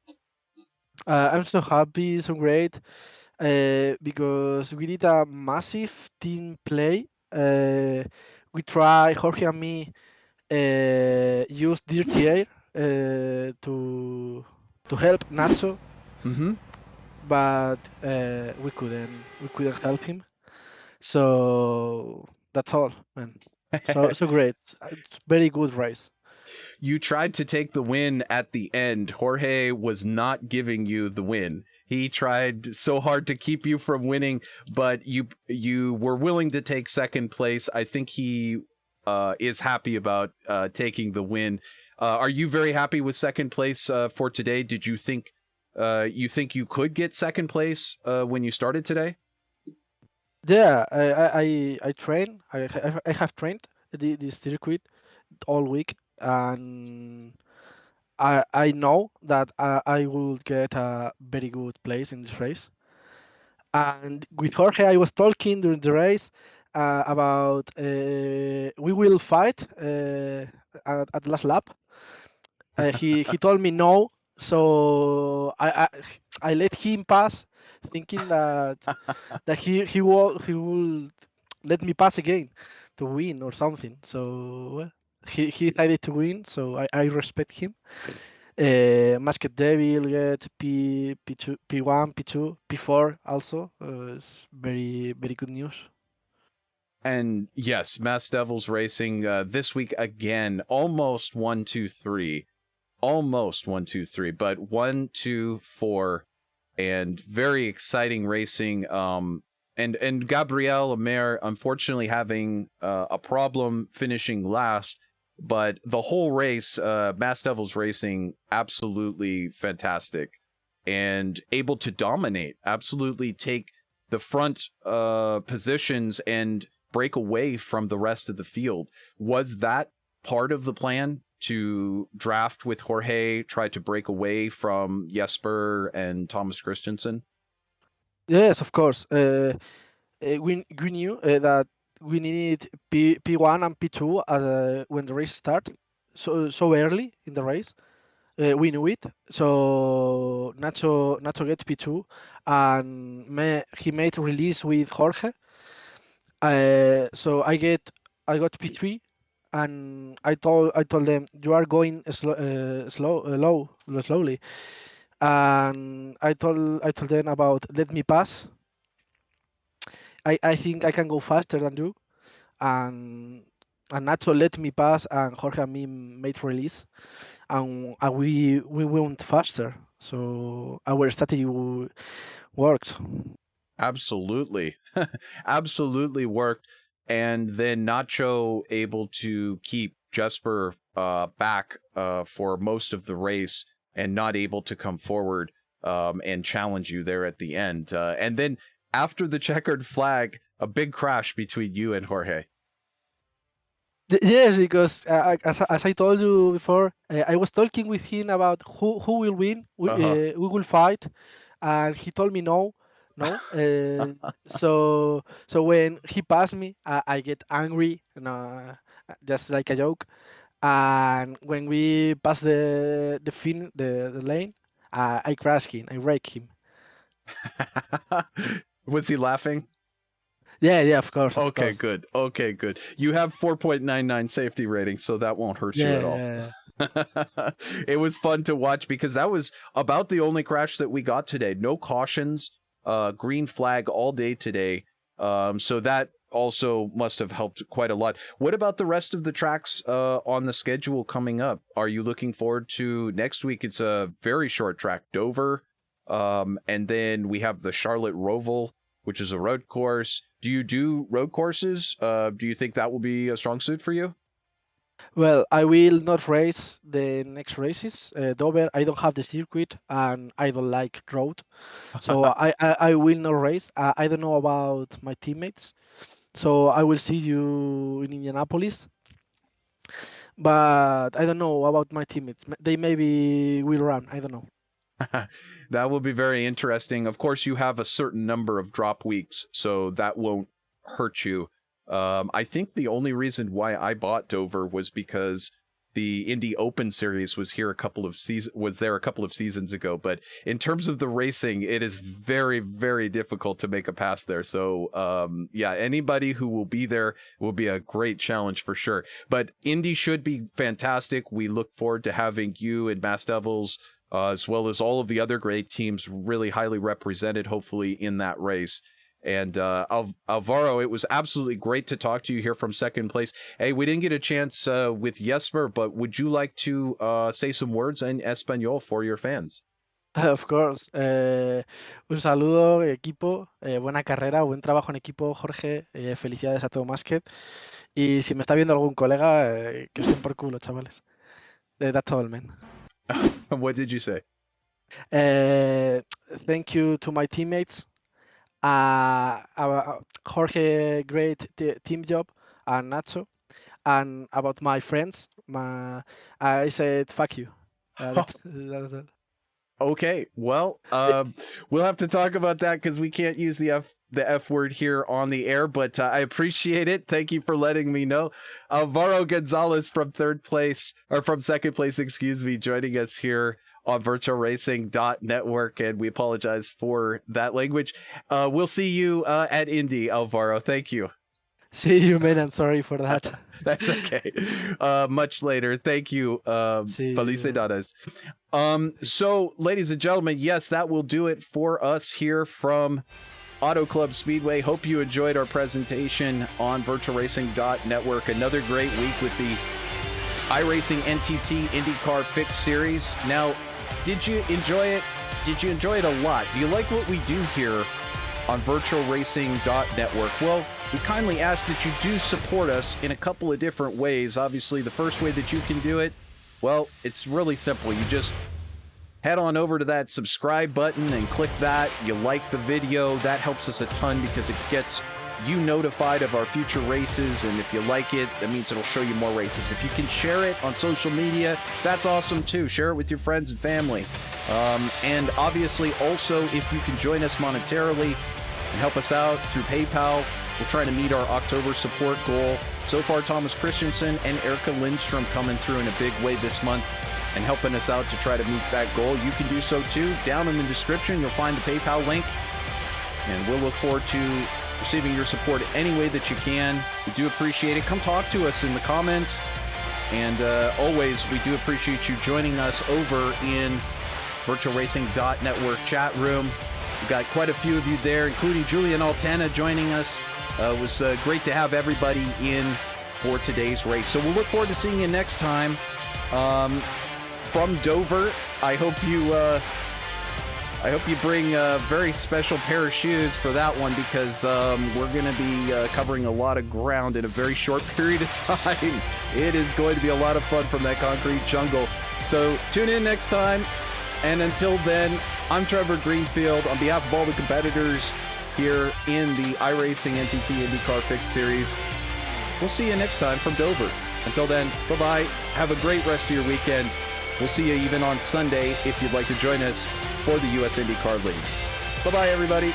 I'm so happy, so great. because we did a massive team play. We try Jorge and me use dirty air to help Nacho, Mm-hmm. but we couldn't help him. So that's all, man. So great. It's very good race. You tried to take the win at the end. Jorge was not giving you the win. He tried so hard to keep you from winning, but you were willing to take second place. I think he is happy about taking the win. Are you very happy with second place for today? Did you think you could get second place when you started today? Yeah, I train. I have trained this circuit all week, and I know that I will get a very good place in this race. And with Jorge, I was talking during the race about we will fight at the last lap. He told me no, so I let him pass, thinking that he will let me pass again to win or something. So well, he decided to win, so I respect him. Masked Devil get P2, P1, P2, P4 also. It's very good news. And yes, Mass Devils Racing this week again, almost 1, 2, 3. Almost 1, 2, 3, but 1, 2, 4, and very exciting racing. And Gabriel Amer unfortunately having a problem finishing last, but the whole race, Mass Devils Racing, absolutely fantastic and able to dominate, absolutely take the front positions and break away from the rest of the field. Was that part of the plan to draft with Jorge, try to break away from Jesper and Thomas Christensen? Yes, of course. We knew that we needed P1 and P2 when the race started, so early in the race. We knew it. So Nacho get P2, and he made release with Jorge. So I got P3, and I told them you are going slowly, and I told them about let me pass. I think I can go faster than you, and Nacho let me pass, and Jorge and me made release, and we went faster. So our strategy worked. Absolutely. Absolutely worked. And then Nacho able to keep Jesper back for most of the race and not able to come forward and challenge you there at the end. And then after the checkered flag, a big crash between you and Jorge. Yes, because as I told you before, I was talking with him about who will win. We will fight, and he told me no, no. So when he passed me, I get angry, just like a joke. And when we pass the lane, I crash him, I wreck him. Was he laughing? Yeah, of course. Of Okay, course. good. Okay, good. You have 4.99 safety rating, so that won't hurt you at all. Yeah. It was fun to watch because that was about the only crash that we got today. No cautions, green flag all day today. So that also must have helped quite a lot. What about the rest of the tracks on the schedule coming up? Are you looking forward to next week? It's a very short track, Dover. And then we have the Charlotte Roval, which is a road course. Do you do road courses? Do you think that will be a strong suit for you? Well, I will not race the next races. Dover, I don't have the circuit, and I don't like road, so I will not race. I don't know about my teammates, so I will see you in Indianapolis. But I don't know about my teammates. They maybe will run. I don't know. That will be very interesting. Of course, you have a certain number of drop weeks, so that won't hurt you. I think the only reason why I bought Dover was because the Indy Open Series was there a couple of seasons ago. But in terms of the racing, it is very, very difficult to make a pass there. So yeah, anybody who will be there will be a great challenge for sure. But Indy should be fantastic. We look forward to having you and Mass Devils, as well as all of the other great teams, really highly represented, hopefully, in that race. And Alvaro, it was absolutely great to talk to you here from second place. Hey, we didn't get a chance with Jesper, but would you like to say some words in Espanol for your fans? Of course. Un saludo, equipo. Buena carrera, buen trabajo en equipo, Jorge. Felicidades a todo Masket. Y si me está viendo algún colega, que os den por culo, chavales. That's all, man. What did you say? Thank you to my teammates. Jorge, great team job, and Nacho. And about my friends, I said fuck you. That's all. Okay, well, we'll have to talk about that because we can't use the F word here on the air, but I appreciate it. Thank you for letting me know. Alvaro Gonzalez from second place, excuse me, joining us here on VirtualRacing.NETWORK, and we apologize for that language. We'll see you at Indy, Alvaro. Thank you. See you, man, and sorry for that. That's okay. Much later. Thank you. Felicidades. So, ladies and gentlemen, yes, that will do it for us here from Auto Club Speedway. Hope you enjoyed our presentation on VirtualRacing.NETWORK. Another great week with the iRacing NTT IndyCar Fixed Series. Now, did you enjoy it? Did you enjoy it a lot? Do you like what we do here on VirtualRacing.NETWORK? Well, we kindly ask that you do support us in a couple of different ways. Obviously, the first way that you can do it, well, it's really simple. You just head on over to that subscribe button and click that. You like the video. That helps us a ton because it gets you notified of our future races, and if you like it, that means it'll show you more races. If you can share it on social media, that's awesome too. Share it with your friends and family. And obviously also, if you can join us monetarily and help us out through PayPal, we're trying to meet our October support goal. So far, Thomas Christensen and Erica Lindstrom coming through in a big way this month and helping us out to try to meet that goal. You can do so too. Down in the description, you'll find the PayPal link, and we'll look forward to receiving your support any way that you can. We do appreciate it. Come talk to us in the comments. And always, we do appreciate you joining us over in VirtualRacing.NETWORK chat room. We've got quite a few of you there, including Julian Altana joining us. It was great to have everybody in for today's race. So we'll look forward to seeing you next time. From Dover, I hope you bring a very special pair of shoes for that one, because we're going to be covering a lot of ground in a very short period of time. It is going to be a lot of fun from that concrete jungle. So tune in next time. And until then, I'm Trevor Greenfield on behalf of all the competitors here in the iRacing NTT IndyCar Fixed Series. We'll see you next time from Dover. Until then, bye-bye. Have a great rest of your weekend. We'll see you even on Sunday if you'd like to join us for the U.S. IndyCar League. Bye-bye, everybody.